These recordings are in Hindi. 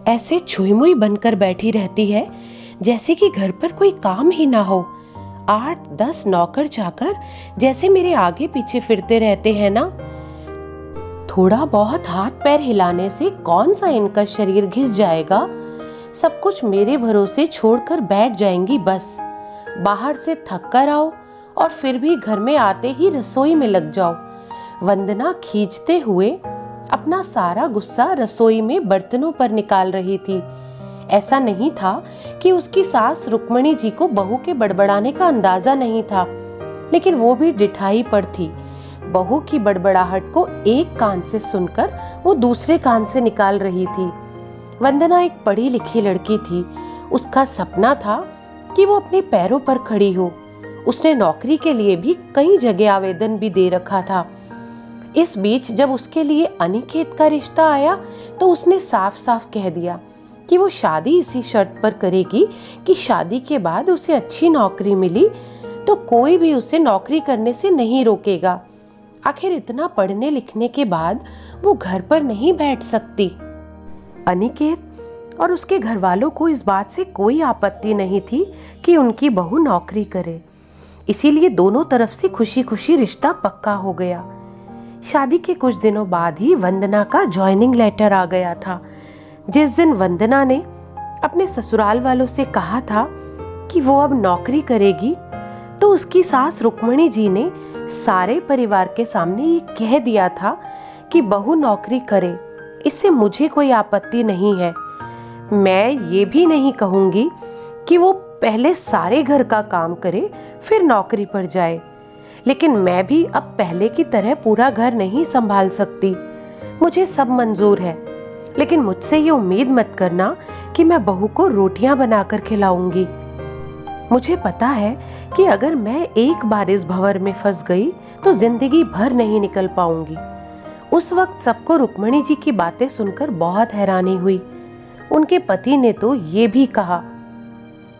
ऐसे छुई-मुई बनकर बैठी रहती है जैसे कि घर पर कोई काम ही ना हो। 8-10 नौकर चाकर जैसे मेरे आगे पीछे फिरते रहते हैं ना। थोड़ा बहुत हाथ पैर हिलाने से कौन सा इनका शरीर घिस जाएगा। सब कुछ मेरे भरोसे छोड़कर बैठ जाएंगी बस। बाहर से थक कर आओ और फिर भी घर में आते ही रसोई में लग जाओ। वंदना खींचते हुए अपना सारा गुस्सा रसोई में बर्तनों पर निकाल रही थी। ऐसा नहीं था कि उसकी सास रुक्मणी जी को बहू के बड़बड़ाने का अंदाजा नहीं था, लेकिन वो भी डिठाई पर थी। बहू की बड़बड़ाहट को एक कान से सुनकर वो दूसरे कान से निकाल रही थी। वंदना एक पढ़ी लिखी लड़की थी। उसका सपना था कि वो अपने पैरों पर खड़ी हो। उसने नौकरी के लिए भी कई जगह आवेदन भी दे रखा था। इस बीच जब उसके लिए अनिकेत का रिश्ता आया तो उसने साफ साफ कह दिया कि वो शादी इसी शर्त पर करेगी कि शादी के बाद उसे अच्छी नौकरी मिली तो कोई भी उसे नौकरी करने से नहीं रोकेगा। आखिर इतना पढ़ने लिखने के बाद वो घर पर नहीं बैठ सकती। अनिकेत और उसके घर वालों को इस बात से कोई आपत्ति नहीं थी कि उनकी बहू नौकरी करे, इसीलिए दोनों तरफ से खुशी खुशी रिश्ता पक्का हो गया। शादी के कुछ दिनों बाद ही वंदना का जॉइनिंग लेटर आ गया था। जिस दिन वंदना ने अपने ससुराल वालों से कहा था कि वो अब नौकरी करेगी, तो उसकी सास रुक्मणी जी ने सारे परिवार के सामने ये कह दिया था कि बहू नौकरी करे, इससे मुझे कोई आपत्ति नहीं है। मैं ये भी नहीं कहूंगी कि वो पहले सारे घर का काम करे फिर नौकरी पर जाए, लेकिन मैं भी अब पहले की तरह पूरा घर नहीं संभाल सकती। मुझे सब मंजूर है, लेकिन मुझसे ये उम्मीद मत करना कि मैं बहू को रोटियां बनाकर खिलाऊंगी। मुझे पता है कि अगर मैं एक बार इस भंवर में फंस गई तो जिंदगी भर नहीं निकल पाऊंगी। उस वक्त सबको रुक्मणी जी की बातें सुनकर बहुत हैरानी हुई। उनके पति ने तो ये भी कहा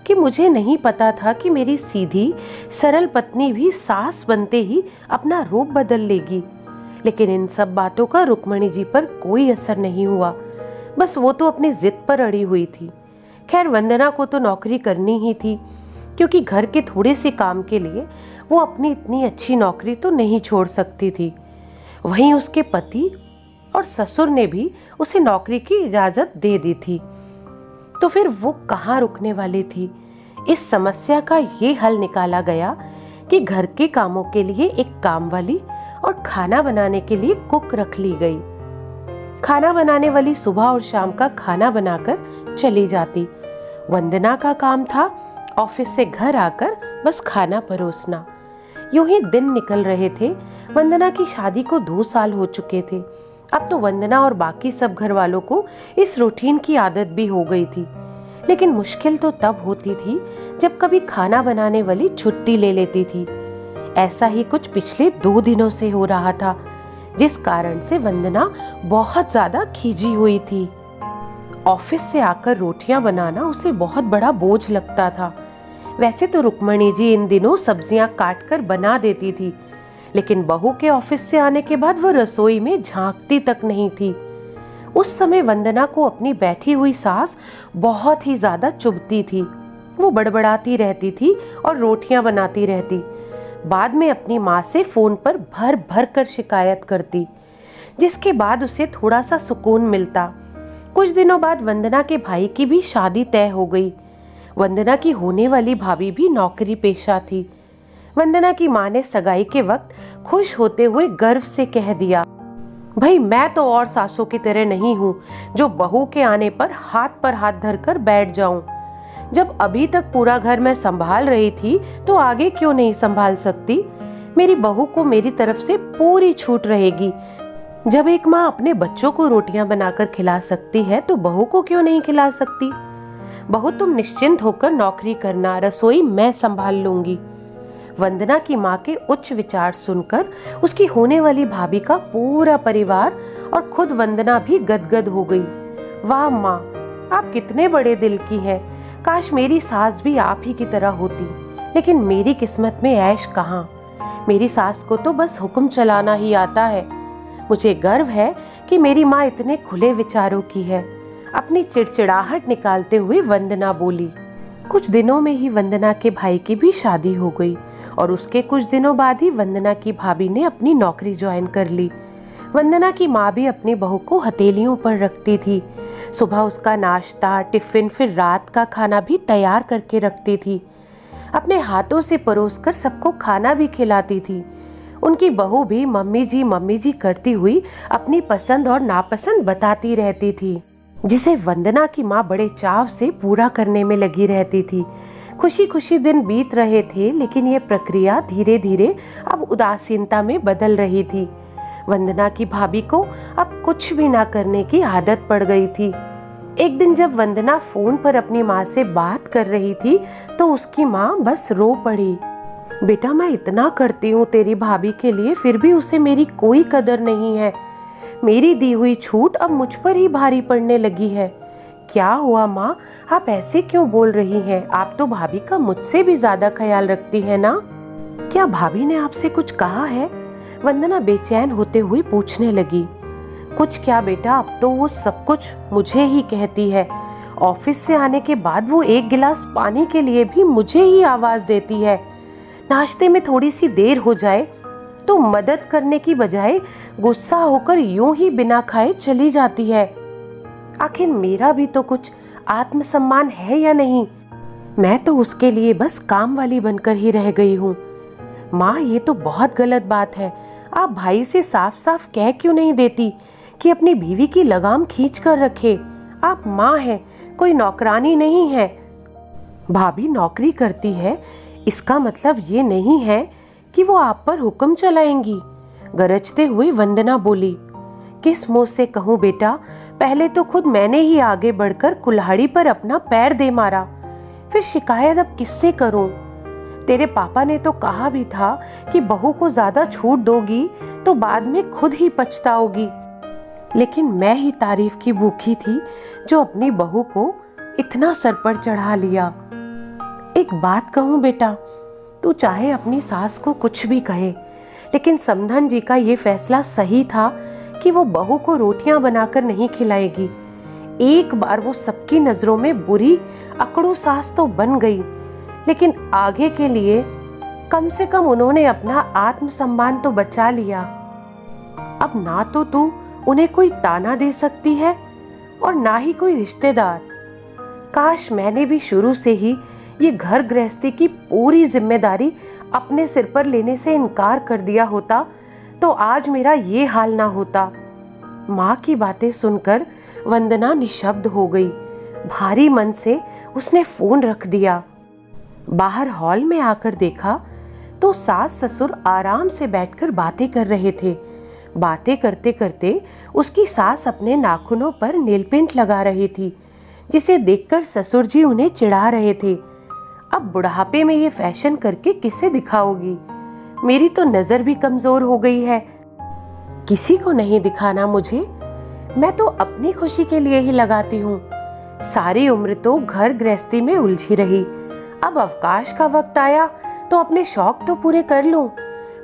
कि मुझे नहीं पता था कि मेरी सीधी सरल पत्नी भी सास बनते ही अपना रूप बदल लेगी। लेकिन इन सब बातों का रुक्मणी जी पर कोई असर नहीं हुआ। बस वो तो अपनी जिद पर अड़ी हुई थी। खैर, वंदना को तो नौकरी करनी ही थी, क्योंकि घर के थोड़े से काम के लिए वो अपनी इतनी अच्छी नौकरी तो नहीं छोड़ सकती थी। वहीं उसके पति और ससुर ने भी उसे नौकरी की इजाजत दे दी थी। तो फिर वो कहाँ रुकने वाली थी। इस समस्या का ये हल निकाला गया कि घर के कामों के लिए एक कामवाली और खाना बनाने के लिए कुक रख ली गई। खाना बनाने वाली सुबह और शाम का खाना बनाकर चली जाती। वंदना का काम था ऑफिस से घर आकर बस खाना परोसना। यूं ही दिन निकल रहे थे। वंदना की शादी को 2 साल हो चुके थे। अब तो वंदना और बाकी सब घर वालों को इस रूटीन की आदत भी हो गई थी। लेकिन मुश्किल तो तब होती थी जब कभी खाना बनाने वाली छुट्टी ले लेती थी। ऐसा ही कुछ पिछले 2 दिनों से हो रहा था, जिस कारण से वंदना बहुत ज्यादा खींची हुई थी। ऑफिस से आकर रोटियां बनाना उसे बहुत बड़ा बोझ लगता था। वैसे तो रुक्मणी जी इन दिनों सब्जियां काट कर बना देती थी, लेकिन बहू के ऑफिस से आने के बाद वो रसोई में झांकती तक नहीं थी। उस समय वंदना को अपनी बैठी हुई सास बहुत ही ज्यादा चुभती थी। वो बड़बड़ाती रहती थी और रोटियां बनाती रहती। बाद में अपनी माँ से फोन पर भर भर कर शिकायत करती, जिसके बाद उसे थोड़ा सा सुकून मिलता। कुछ दिनों बाद वंदना के भाई की भी शादी तय हो गई। वंदना की होने वाली भाभी भी नौकरी पेशा थी। वंदना की माँ ने सगाई के वक्त खुश होते हुए गर्व से कह दिया, भाई मैं तो और सासों की तरह नहीं हूँ जो बहू के आने पर हाथ धरकर बैठ जाऊं। जब अभी तक पूरा घर मैं संभाल रही थी तो आगे क्यों नहीं संभाल सकती। मेरी बहू को मेरी तरफ से पूरी छूट रहेगी। जब एक माँ अपने बच्चों को रोटियां बनाकर खिला सकती है तो बहू को क्यों नहीं खिला सकती। बहू तुम निश्चिंत होकर नौकरी करना, रसोई मैं संभाल लूंगी। वंदना की माँ के उच्च विचार सुनकर उसकी होने वाली भाभी का पूरा परिवार और खुद वंदना भी गदगद हो गई। वाह माँ, आप कितने बड़े दिल की हैं। काश मेरी सास भी आप ही की तरह होती, लेकिन मेरी किस्मत में ऐश कहाँ। मेरी सास को तो बस हुक्म चलाना ही आता है। मुझे गर्व है कि मेरी माँ इतने खुले विचारों की है। अपनी चिड़चिड़ाहट निकालते हुए वंदना बोली। कुछ दिनों में ही वंदना के भाई की भी शादी हो गई और उसके कुछ दिनों बाद ही वंदना की भाभी ने अपनी नौकरी ज्वाइन कर ली। वंदना की माँ भी अपनी बहू को हथेलियों पर रखती थी। सुबह उसका नाश्ता, टिफिन, फिर रात का खाना भी तैयार करके रखती थी। अपने हाथों से परोसकर सबको खाना भी खिलाती थी। उनकी बहू भी मम्मी जी करती हुई अपनी पसंद और नापसंद बताती रहती थी, जिसे वंदना की माँ बड़े चाव से पूरा करने में लगी रहती थी। खुशी खुशी दिन बीत रहे थे, लेकिन ये प्रक्रिया धीरे धीरे अब उदासीनता में बदल रही थी। वंदना की भाभी को अब कुछ भी ना करने की आदत पड़ गई थी। एक दिन जब वंदना फोन पर अपनी माँ से बात कर रही थी तो उसकी माँ बस रो पड़ी। बेटा, मैं इतना करती हूँ तेरी भाभी के लिए, फिर भी उसे मेरी कोई कदर नहीं है। मेरी दी हुई छूट अब मुझ पर ही भारी पड़ने लगी है। क्या हुआ माँ, आप ऐसे क्यों बोल रही हैं? आप तो भाभी का मुझसे भी ज्यादा ख्याल रखती है ना। क्या भाभी ने आपसे कुछ कहा है? वंदना बेचैन होते हुए पूछने लगी। कुछ क्या बेटा, अब तो वो सब कुछ मुझे ही कहती है। ऑफिस से आने के बाद वो एक गिलास पानी के लिए भी मुझे ही आवाज देती है। नाश्ते में थोड़ी सी देर हो जाए तो मदद करने की बजाय गुस्सा होकर यूं ही बिना खाए चली जाती है। आखिर मेरा भी तो कुछ आत्मसम्मान है या नहीं? मैं तो उसके लिए बस काम वाली बनकर ही रह गई हूँ। माँ, ये तो बहुत गलत बात है। आप भाई से साफ साफ कह क्यों नहीं देती कि अपनी बीवी की लगाम खींच कर रखे? आप माँ हैं, कोई नौकरानी नहीं है। भाभी नौकरी करती है, इसका मतलब ये नहीं है कि वो आप पर हुक्म चलाएंगी। गरजते हुए वंदना बोली। किस मुंह से कहूँ बेटा, पहले तो खुद मैंने ही आगे बढ़कर कुल्हाड़ी पर अपना पैर दे मारा, फिर शिकायत अब किससे करूं? तेरे पापा ने तो कहा भी था कि बहू को ज्यादा छूट दोगी तो बाद में खुद ही पछताओगी, लेकिन मैं ही तारीफ की भूखी थी जो अपनी बहू को इतना सर पर चढ़ा लिया। एक बात कहूं बेटा, तू चाहे अपनी सास को कुछ भी कहे, लेकिन समधन जी का ये फैसला सही था कि वो बहू को रोटियां बनाकर नहीं खिलाएगी। एक बार वो सबकी नजरों में बुरी अकड़ू सास तो बन गई, लेकिन आगे के लिए कम से कम उन्होंने अपना आत्मसम्मान तो बचा लिया। अब ना तो तू उन्हें कोई ताना दे सकती है और ना ही कोई रिश्तेदार। काश मैंने भी शुरू से ही ये घर गृहस्थी की पूरी जिम्मेदारी अपने सिर पर लेने से इनकार कर दिया होता तो आज मेरा ये हाल ना होता। माँ की बातें सुनकर वंदना निशब्द हो गई। भारी मन से उसने फोन रख दिया। बाहर हॉल में आकर देखा तो सास ससुर आराम से बैठकर बातें कर रहे थे। बातें करते करते उसकी सास अपने नाखूनों पर नेल पेंट लगा रही थी, जिसे देखकर ससुर जी उन्हें चिढ़ा रहे थे। अब बुढ़ापे में ये फैशन करके किसे दिखाओगी? मेरी तो नजर भी कमजोर हो गई है। किसी को नहीं दिखाना मुझे, मैं तो अपनी खुशी के लिए ही लगाती हूँ। सारी उम्र तो घर गृहस्थी में उलझी रही, अब अवकाश का वक्त आया तो अपने शौक तो पूरे कर लूं।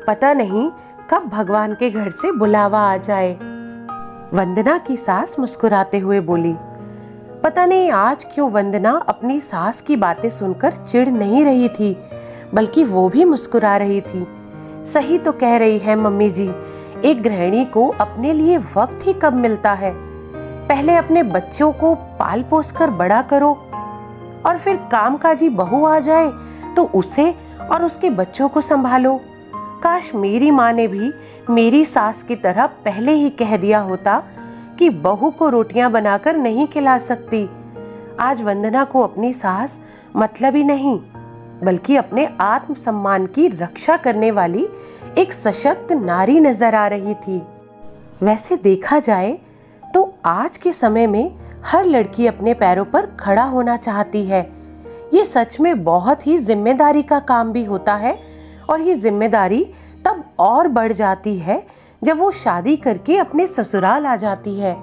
पता नहीं कब भगवान के घर से बुलावा आ जाए। वंदना की सास मुस्कुराते हुए बोली। पता नहीं आज क्यों वंदना अपनी सास की बातें सुनकर चिढ़ नहीं रही थी, बल्कि वो भी मुस्कुरा रही थी। सही तो कह रही है मम्मी जी, एक गृहिणी को अपने लिए वक्त ही कब मिलता है। पहले अपने बच्चों को पाल पोस कर बड़ा करो और फिर कामकाजी बहू आ जाए तो उसे और उसके बच्चों को संभालो। काश मेरी माँ ने भी मेरी सास की तरह पहले ही कह दिया होता कि बहू को रोटियां बनाकर नहीं खिला सकती। आज वंदना को अपनी सास मतलब ही नहीं, बल्कि अपने आत्मसम्मान की रक्षा करने वाली एक सशक्त नारी नजर आ रही थी। वैसे देखा जाए तो आज के समय में हर लड़की अपने पैरों पर खड़ा होना चाहती है। ये सच में बहुत ही जिम्मेदारी का काम भी होता है, और ये जिम्मेदारी तब और बढ़ जाती है जब वो शादी करके अपने ससुराल आ जाती है।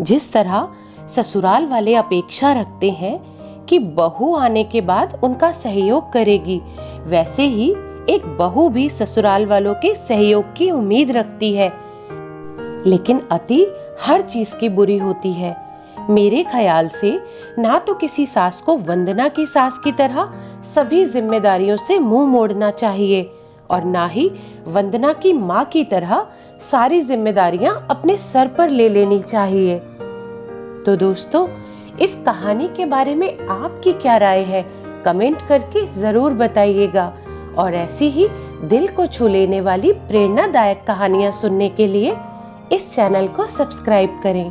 जिस तरह ससुराल वाले अपेक्षा रखते हैं कि बहू आने के बाद उनका सहयोग करेगी, वैसे ही एक बहू भी ससुराल वालों के सहयोग की उम्मीद रखती है। लेकिन अति हर चीज की बुरी होती है। मेरे ख्याल से ना तो किसी सास को वंदना की सास की तरह सभी जिम्मेदारियों से मुंह मोड़ना चाहिए और ना ही वंदना की माँ की तरह सारी जिम्मेदारियां अपने सर पर ले लेनी चाहिए। तो दोस्तों, इस कहानी के बारे में आपकी क्या राय है, कमेंट करके जरूर बताइएगा। और ऐसी ही दिल को छू लेने वाली प्रेरणादायक कहानियां सुनने के लिए इस चैनल को सब्सक्राइब करें।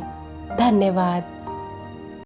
धन्यवाद।